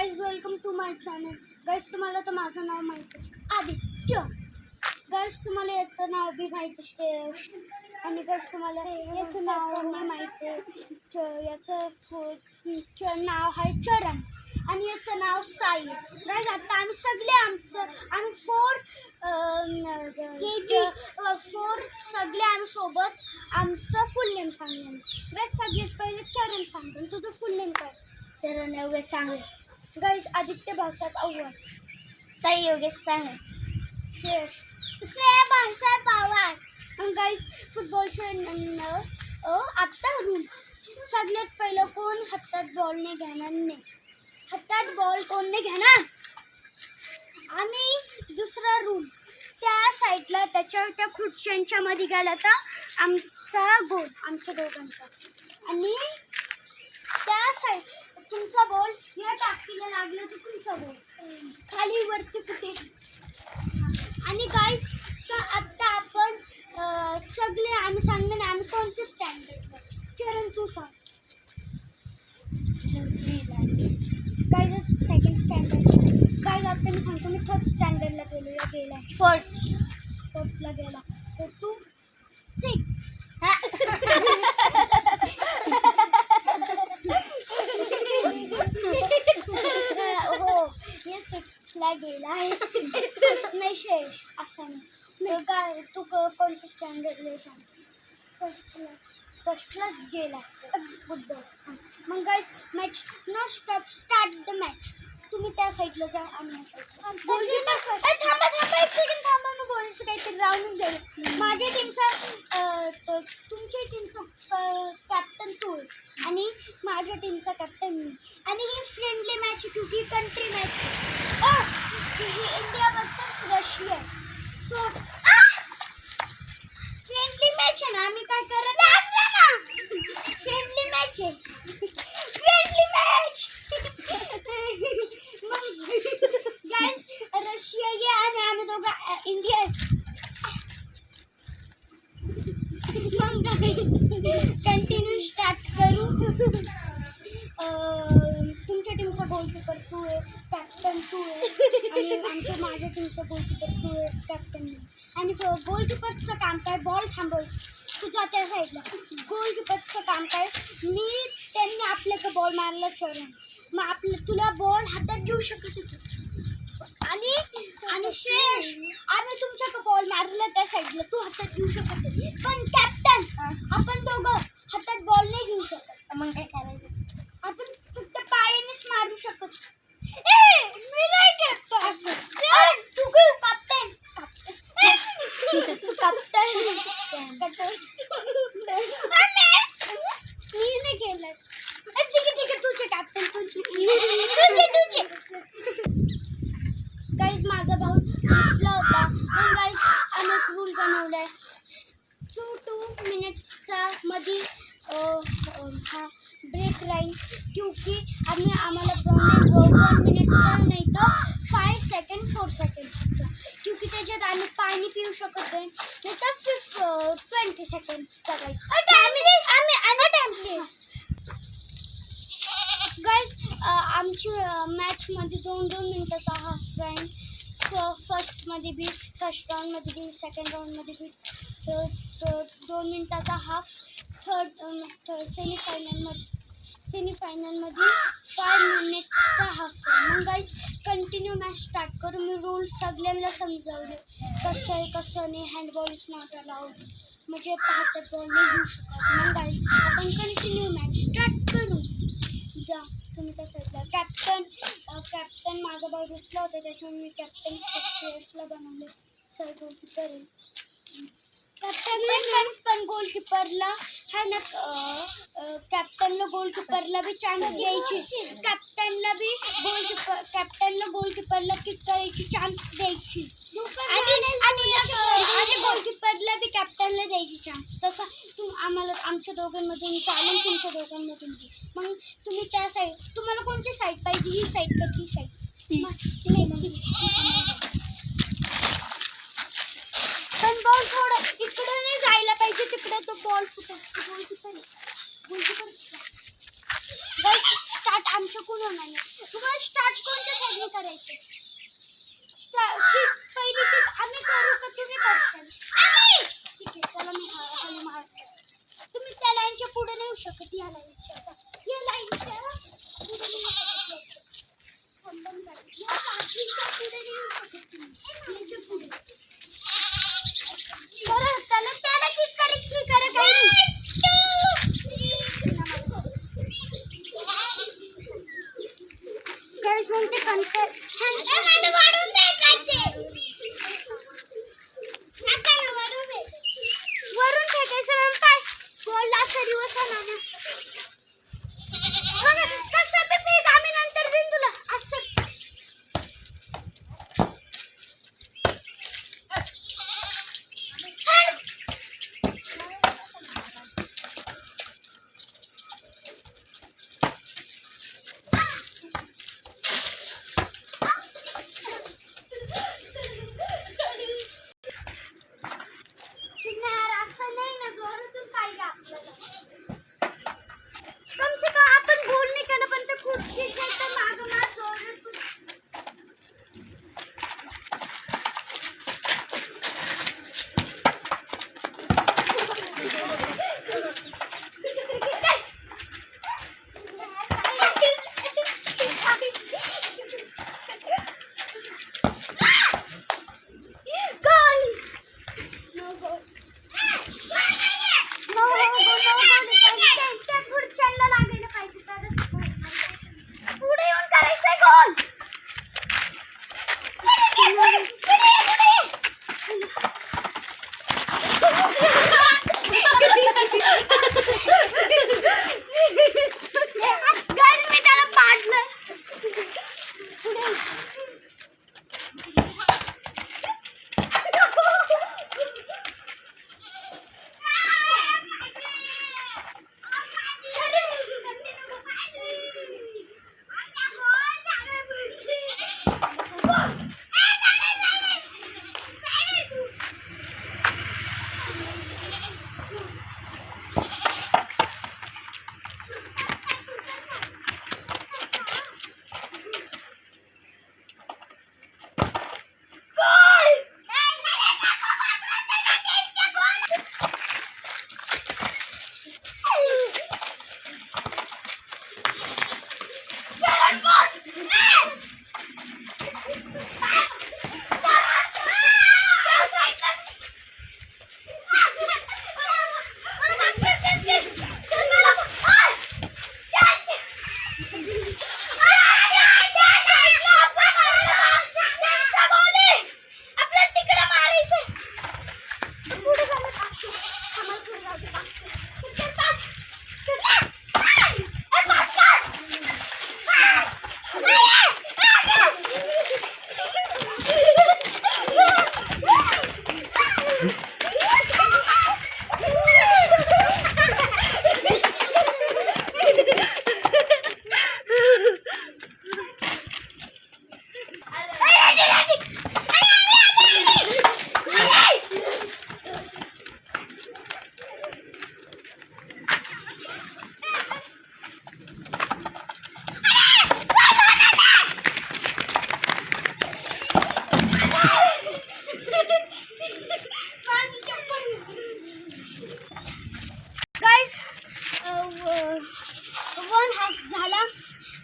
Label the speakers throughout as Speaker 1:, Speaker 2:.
Speaker 1: Guys welcome to my channel. Guys तुम्हाला तर माझं नाव माहिती आहे, आदित्य. गाइस तुम्हाला याचं नाव बी माहिती आहे आणि गाइस तुम्हाला याचं नाव नाही माहिती आहे. याचं नाव आहे चरण आणि याचं नाव साई. गाइस आता आम्ही सगळे आम्ही फोर सगळे आम्ही सोबत आमचं फुल नेम सांगेन. गाइस सगळ्यात पहिले चरण सांगतो. तुझं फुल नेम काय?
Speaker 2: चरण योगेश चांगले.
Speaker 1: गाइस आदित्य भाऊसाहेब अव्वल.
Speaker 2: साई योगेश चांगले.
Speaker 1: श्रेया भाऊसाहेब पवार. गाइस फुटबॉलचे आत्ता रूल. सगळ्यात पहिलं कोण हातात बॉल नाही घेणार नाही. हातात बॉल कोण नाही घेणार. आणि दुसरा रूल, त्या साईडला त्या खुर्च्यांच्या मध्ये गेला तर आमचा गोल, आमच्या दोघांचा. आणि त्या साईड तुमचा बॉल या टाकीला लागला तर तुमचा बॉल खाली वरती कुठे. आणि गाइस तर आत्ता आपण सगळे आम्ही सांगणार नाही आम्ही कोणते स्टँडर्डला. चरण तू सांग. Guys second standard. गाइस आता मी सांगतो मी थर्ड स्टँडर्डला गेला फोर्थला गेला. तर तू 6. हो ये 6ला गेला आहे. नाही शेष असं नाही. काय तू कोणतं स्टँडर्डला सांग. फर्स्टला गेला बुद्ध. मग guys match no stop start the match. तुम्ही त्या साईडला जा आणि थांबा एक सेकंड थांबा. मी बोलायचं काहीतरी राहून गेलं. माझ्या टीमचा तुमच्या टीमचा कॅप्टन तू आहे आणि माझ्या टीमचा कॅप्टन मी. आणि ही फ्रेंडली मॅच क्योंकि कंट्री मॅच ही India versus Russia. So friendly match आहे ना. आम्ही काय करत फ्रेंडली मॅच आहे. Friendly match. मग गाइस रशिया ये आणि आम्ही दोघं इंडिया. मग गाइस कंटिन्यू स्टार्ट करू. तुमच्या टीमचा गोलकीपर तू आहे, कॅप्टन तू आहे आणि माझ्या टीमचा गोलकीपर तू आहे, कॅप्टन मी. आणि गोलकीपरचं काम काय बॉल थांबवायचं तुझ्या त्या साईडला. गोलकीपरचं काम काय त्यांनी आपल्याकडे बॉल मारला चरण मग तुला बॉल हातात घेऊ शकत होती. आणि श्रेयश आम्ही तुमच्याकडे बॉल मारला त्या साईडला तू हातात घेऊ शकत होती. पण कॅप्टन आपण दोघं हातात बॉल नाही घेऊ शकत.
Speaker 2: मग काय करायचं.
Speaker 1: आपण फक्त पायानेच मारू शकत. मी नाही कॅप्टन असं. तू कॅप्टन. मी नाही केलं. ठीक आहे तुझे कॅप्टन तुझे. गाइस माझा भाऊ दिसला होता. मग गाइस आम्ही एक रूल बनवलाय 2 मिनिट्सचा मध्ये हा ब्रेक राहील क्योंकि आम्हाला 1 मिनिटचा नाही तर 5 सेकंड 4 सेकंड्सचा. क्योंकि त्याच्यात आम्ही पाणी पिऊ शकत नाही तर 20 सेकंड्सचा. गाइस आमची मॅचमध्ये 2 मिनिटाचा हाफ राहील. फर्स्ट राऊंडमध्ये बी सेकंड राऊंडमध्ये बी 2 मिनिटाचा हाफ. थर्ड सेमीफायनलमध्ये 5 मिनिट्सचा हाफ. मग गाइस कंटिन्यू मॅच स्टार्ट करू. मी रूल्स सगळ्यांना समजावले कसं नाही. हँडबॉल इज नॉट अलाउड म्हणजे हातात बॉल नाही घेऊ शकत. मग गाइस आपण कंटिन्यू मॅच स्टार्ट करू. जा तुम्ही त्या साईडला. कॅप्टन माझा भाऊ दिसला होता त्याच्यामुळे मी कॅप्टन श्रेयसला बनवलं. सर गोलकीपर आहे. पण गोलकीपरला है ना कॅप्टनला गोलकीपरला बी चान्स द्यायची. कॅप्टनला गोलकीपरला किक करायची चान्स द्यायची. आणि गोलकीपरला बी कॅप्टनला द्यायची चान्स. तसा आम्हाला आमच्या दोघांमधून चालेल तुमच्या दोघांमधून. मग तुम्ही त्या साईड तुम्हाला कोणती साईड पाहिजे. ही साईड का ती साईड. पण बॉल थोडं इकडे नाही जायला पाहिजे. तिकडे तो बॉल गोलकीपर स्टार्ट आमच्याकडून होणार नाही. तुम्हाला स्टार्ट करायचं? पहिली टीप आम्ही करू का तुम्ही करताल? ठीक आहे, चला मी खाली मारते. तुम्ही त्या लाईनच्या पुढे नाही येऊ शकत. या लाईनच्या पुढे नाही येऊ शकत. खंडन झालं. या साखळीच्या पुढे नाही येऊ शकत तुम्ही. याच्या पुढे. बरं, त्याला किक करायची करा काही. गाईस मग ते कंटर वाढून दे काचे. वरून फेकायचं मग काय बोलला सरी वसाना ना. कसं बी फेक आम्ही नंतर देईन तुला असंच. कम से कम आपण गोल नाही केलं पण ते खूप खिचायचं मागं पुढे येऊन करायचंय गोल. गाडी मी त्याला पाडलं.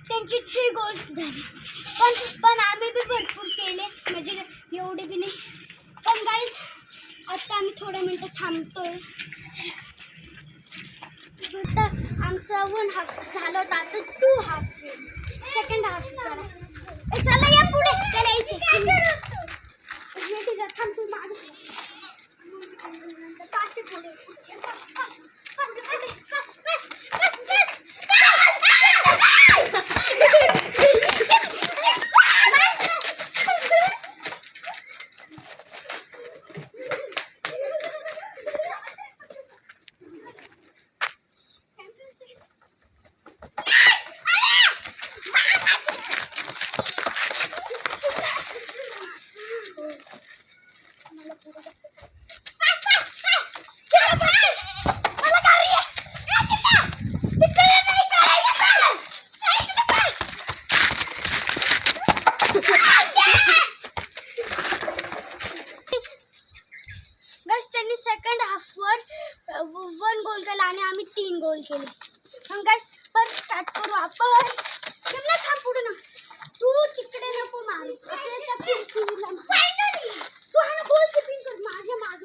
Speaker 1: त्यांची 3 गोल्स झाले. पण आम्ही बी भरपूर केले, म्हणजे एवढे बी नाही. पण गाईज आता आम्ही थोड्या मिनटं थांबतोय. आमचा 1 हाफ झालं होतं, आता 2 हाफ सेकंड हाफ झाला. चला या पुढे त्याला यायचे. थांब तू मागे पाचशे पुढे. 3 गोल केले. मग गाईस परत स्टार्ट करू आपण. जमला थांब पुढे ना. तू तिकडे नको मारू. तू हा गोल कीपिंग कर माझ्या मागे.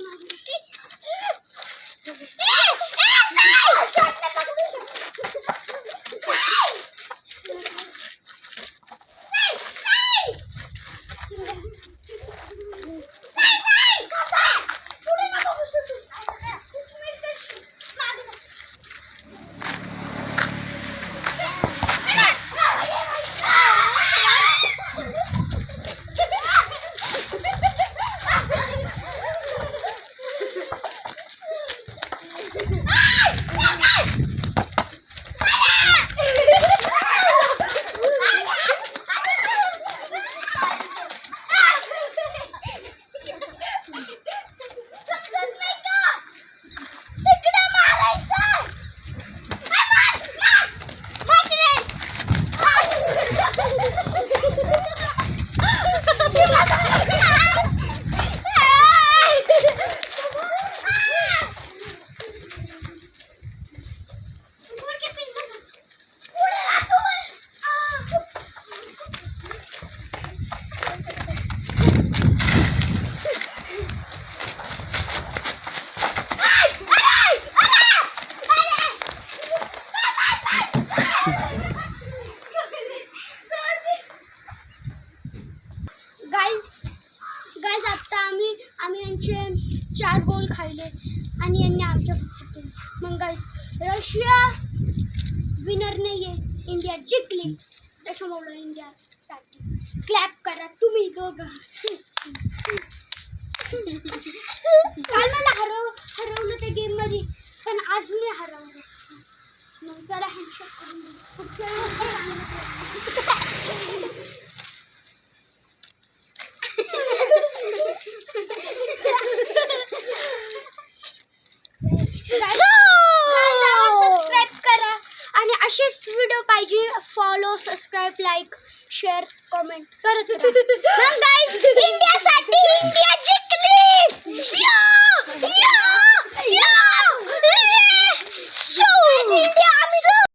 Speaker 1: गाईज आता आम्ही यांचे 4 गोल खाल्ले आणि यांनी आमच्या फक्त 3. मग गाईज रशिया विनर नाही आहे, इंडिया जिंकली. त्याच्यामुळे इंडियासाठी क्लॅप करा तुम्ही दोघं. काल मला हरवलं त्या गेममध्ये, पण आज मी हरवलं. मग त्याला हँडशेक करून दिलं. सबस्क्राईब करा आणि असेच व्हिडिओ पाहिजे. Follow, subscribe, like, share, comment करत राहा. इंडियासाठी इंडिया जिंकली.